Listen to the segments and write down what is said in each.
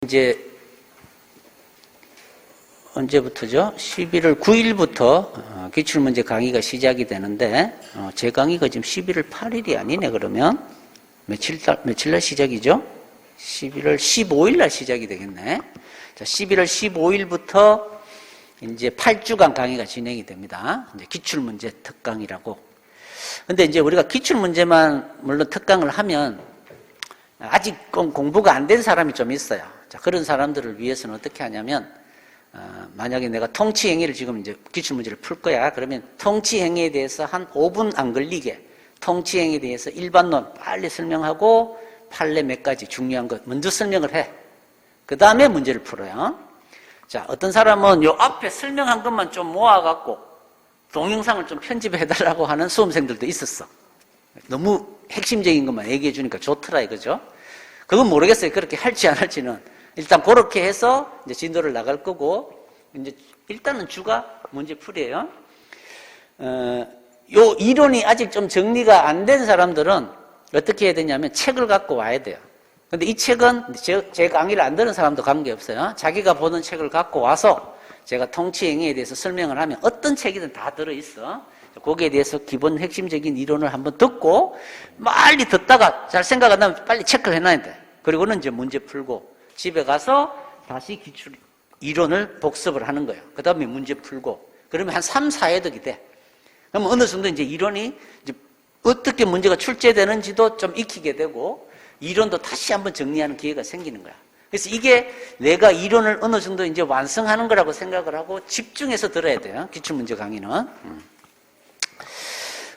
이제 언제부터죠? 11월 9일부터 기출문제 강의가 시작이 되는데 제 강의가 지금 11월 8일이 아니네. 그러면 며칠날 시작이죠? 11월 15일날 시작이 되겠네. 자, 11월 15일부터 이제 8주간 강의가 진행이 됩니다. 이제 기출문제 특강이라고. 근데 이제 우리가 기출문제만 물론 특강을 하면 아직 공부가 안 된 사람이 좀 있어요. 자, 그런 사람들을 위해서는 어떻게 하냐면, 만약에 내가 통치행위를 지금 이제 기출문제를 풀 거야. 그러면 통치행위에 대해서 한 5분 안 걸리게 통치행위에 대해서 일반론 빨리 설명하고 판례 몇 가지 중요한 것 먼저 설명을 해. 그 다음에 문제를 풀어요. 자, 어떤 사람은 요 앞에 설명한 것만 좀 모아갖고 동영상을 좀 편집해달라고 하는 수험생들도 있었어. 너무 핵심적인 것만 얘기해 주니까 좋더라 이거죠. 그건 모르겠어요. 그렇게 할지 안 할지는. 일단 그렇게 해서 이제 진도를 나갈 거고, 이제 일단은 주가 문제풀이에요. 요 이론이 아직 좀 정리가 안 된 사람들은 어떻게 해야 되냐면 책을 갖고 와야 돼요. 근데 이 책은 제 강의를 안 듣는 사람도 관계없어요. 자기가 보는 책을 갖고 와서 제가 통치행위에 대해서 설명을 하면 어떤 책이든 다 들어있어. 거기에 대해서 기본 핵심적인 이론을 한번 듣고 빨리 듣다가 잘 생각 안 나면 빨리 체크를 해놔야 돼. 그리고는 이제 문제 풀고 집에 가서 다시 기출 이론을 복습을 하는 거예요. 그 다음에 문제 풀고 그러면 한 3, 4회독이 돼. 그러면 어느 정도 이제 이론이 이제 어떻게 문제가 출제되는지도 좀 익히게 되고 이론도 다시 한번 정리하는 기회가 생기는 거야. 그래서 이게 내가 이론을 어느 정도 이제 완성하는 거라고 생각을 하고 집중해서 들어야 돼요. 기출문제 강의는.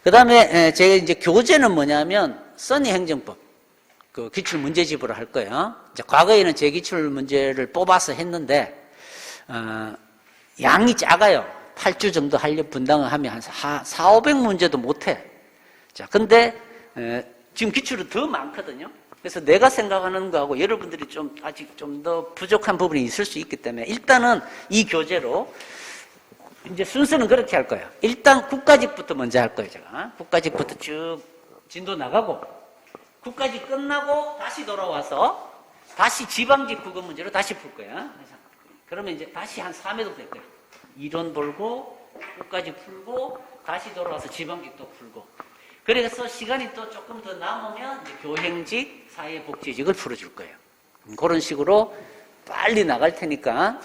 그 다음에 제가 이제 교재는 뭐냐면 써니 행정법 그 기출 문제집으로 할 거예요. 이제 과거에는 제 기출 문제를 뽑아서 했는데 양이 작아요. 8주 정도 분당을 하면 한 400~500문제도 못해. 자, 근데 지금 기출은 더 많거든요. 그래서 내가 생각하는 거하고 여러분들이 좀 아직 좀 더 부족한 부분이 있을 수 있기 때문에 일단은 이 교재로 이제 순서는 그렇게 할 거예요. 일단 국가직부터 먼저 할 거예요, 제가. 국가직부터 쭉 진도 나가고, 국가직 끝나고 다시 돌아와서 다시 지방직 국어 문제로 다시 풀 거예요. 그러면 이제 다시 한 3회도 될 거예요. 이론 풀고, 국가직 풀고, 다시 돌아와서 지방직도 풀고. 그래서 시간이 또 조금 더 남으면 이제 교행직, 사회복지직을 풀어줄 거예요. 그런 식으로 빨리 나갈 테니까,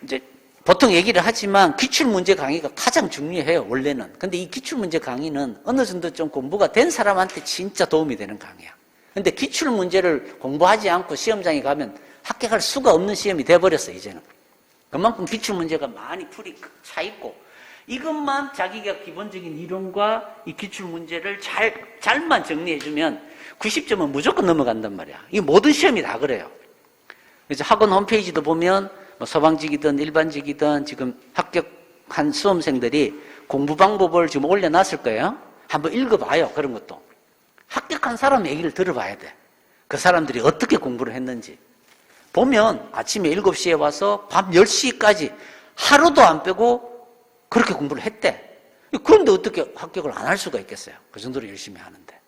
이제 보통 얘기를 하지만 기출문제 강의가 가장 중요해요, 원래는. 근데 이 기출문제 강의는 어느 정도 좀 공부가 된 사람한테 진짜 도움이 되는 강의야. 근데 기출문제를 공부하지 않고 시험장에 가면 합격할 수가 없는 시험이 돼버렸어, 이제는. 그만큼 기출문제가 많이 풀이 차 있고, 이것만 자기가 기본적인 이론과 이 기출문제를 잘만 정리해주면 90점은 무조건 넘어간단 말이야. 이 모든 시험이 다 그래요. 그래서 학원 홈페이지도 보면 뭐 서방직이든 일반직이든 지금 합격한 수험생들이 공부 방법을 지금 올려놨을 거예요. 한번 읽어봐요. 그런 것도. 합격한 사람 얘기를 들어봐야 돼. 그 사람들이 어떻게 공부를 했는지. 보면 아침에 7시에 와서 밤 10시까지 하루도 안 빼고 그렇게 공부를 했대. 그런데 어떻게 합격을 안 할 수가 있겠어요. 그 정도로 열심히 하는데.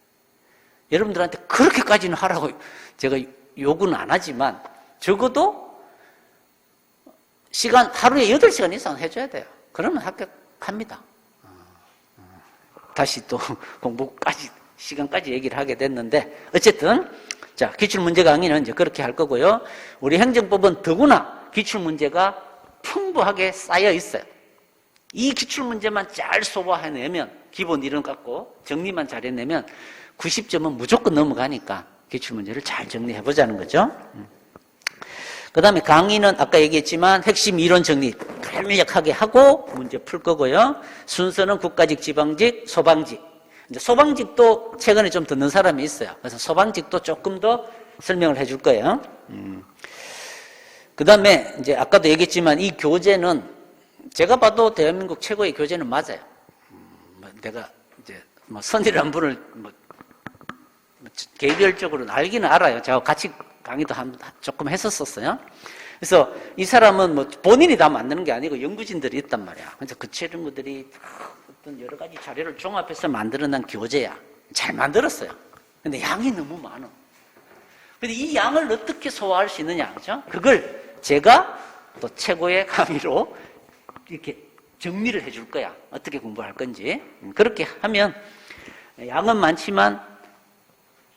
여러분들한테 그렇게까지는 하라고 제가 요구는 안 하지만 적어도 하루에 8시간 이상 해줘야 돼요. 그러면 합격합니다. 다시 또 시간까지 얘기를 하게 됐는데, 어쨌든, 자, 기출문제 강의는 이제 그렇게 할 거고요. 우리 행정법은 더구나 기출문제가 풍부하게 쌓여 있어요. 이 기출문제만 잘 소화해내면, 기본 이론 갖고 정리만 잘 해내면 90점은 무조건 넘어가니까 기출문제를 잘 정리해보자는 거죠. 그 다음에 강의는 아까 얘기했지만 핵심 이론 정리 간략하게 하고 문제 풀 거고요. 순서는 국가직, 지방직, 소방직. 이제 소방직도 최근에 좀 듣는 사람이 있어요. 그래서 소방직도 조금 더 설명을 해줄 거예요. 그 다음에 이제 아까도 얘기했지만 이 교재는 제가 봐도 대한민국 최고의 교재는 맞아요. 내가 이제 뭐 선이라는 분을 개별적으로는 알기는 알아요. 제가 같이 강의도 조금 했었어요. 그래서 이 사람은 뭐 본인이 다 만드는 게 아니고 연구진들이 있단 말이야. 그래서 그 친구들이 어떤 여러 가지 자료를 종합해서 만들어낸 교재야. 잘 만들었어요. 근데 양이 너무 많아. 근데 이 양을 어떻게 소화할 수 있느냐, 그죠? 그걸 제가 또 최고의 강의로 이렇게 정리를 해줄 거야. 어떻게 공부할 건지. 그렇게 하면 양은 많지만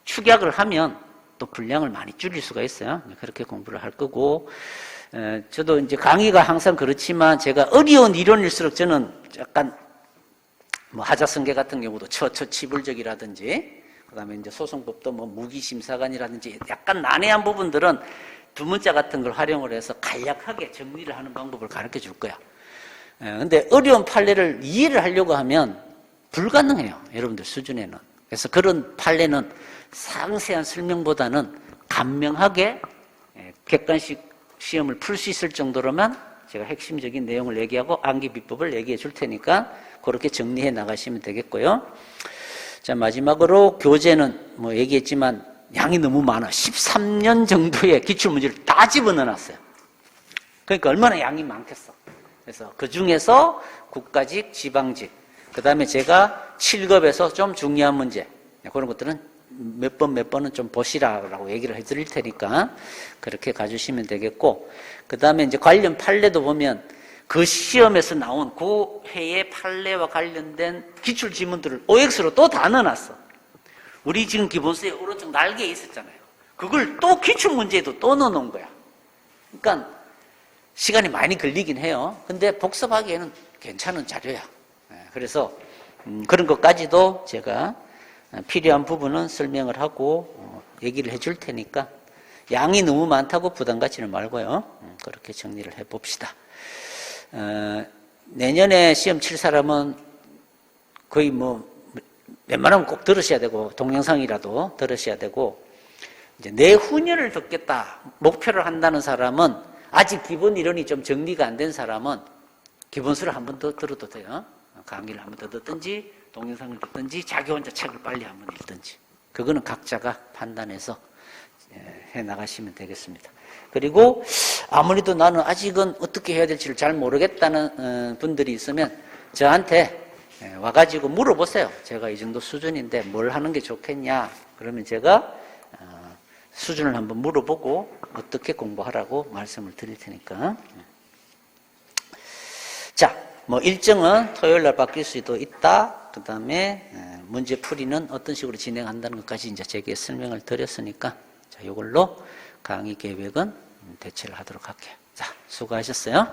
축약을 하면 또 분량을 많이 줄일 수가 있어요. 그렇게 공부를 할 거고, 저도 이제 강의가 항상 그렇지만 제가 어려운 이론일수록 저는 약간 뭐 하자성계 같은 경우도 처치불적이라든지, 그다음에 이제 소송법도 뭐 무기심사관이라든지 약간 난해한 부분들은 두문자 같은 걸 활용을 해서 간략하게 정리를 하는 방법을 가르쳐 줄 거야. 근데 어려운 판례를 이해를 하려고 하면 불가능해요. 여러분들 수준에는. 그래서 그런 판례는 상세한 설명보다는 간명하게 객관식 시험을 풀 수 있을 정도로만 제가 핵심적인 내용을 얘기하고 암기 비법을 얘기해 줄 테니까 그렇게 정리해 나가시면 되겠고요. 자, 마지막으로 교재는 뭐 얘기했지만 양이 너무 많아. 13년 정도의 기출문제를 다 집어넣어놨어요. 그러니까 얼마나 양이 많겠어. 그래서 그 중에서 국가직, 지방직, 그 다음에 제가 7급에서 좀 중요한 문제, 그런 것들은 몇 번은 좀 보시라고 얘기를 해드릴 테니까 그렇게 가주시면 되겠고, 그 다음에 이제 관련 판례도 보면 그 시험에서 나온 그 해의 판례와 관련된 기출 지문들을 OX로 또 다 넣어놨어. 우리 지금 기본서에 오른쪽 날개에 있었잖아요. 그걸 또 기출문제에도 또 넣어놓은 거야. 그러니까 시간이 많이 걸리긴 해요. 근데 복습하기에는 괜찮은 자료야. 그래서 그런 것까지도 제가 필요한 부분은 설명을 하고 얘기를 해줄 테니까 양이 너무 많다고 부담 갖지는 말고요. 그렇게 정리를 해봅시다. 내년에 시험 칠 사람은 거의 뭐 웬만하면 꼭 들으셔야 되고, 동영상이라도 들으셔야 되고, 이제 내후년을 듣겠다 목표를 한다는 사람은 아직 기본 이론이 좀 정리가 안 된 사람은 기본서를 한 번 더 들어도 돼요. 강의를 한 번 더 듣든지 동영상을 듣든지 자기 혼자 책을 빨리 한 번 읽든지, 그거는 각자가 판단해서 해 나가시면 되겠습니다. 그리고 아무래도 나는 아직은 어떻게 해야 될지를 잘 모르겠다는 분들이 있으면 저한테 와가지고 물어보세요. 제가 이 정도 수준인데 뭘 하는 게 좋겠냐. 그러면 제가 수준을 한번 물어보고 어떻게 공부하라고 말씀을 드릴 테니까. 자, 뭐 일정은 토요일 날 바뀔 수도 있다. 그 다음에 문제 풀이는 어떤 식으로 진행한다는 것까지 이제 제게 설명을 드렸으니까, 자, 이걸로 강의 계획은 대체를 하도록 할게요. 자, 수고하셨어요.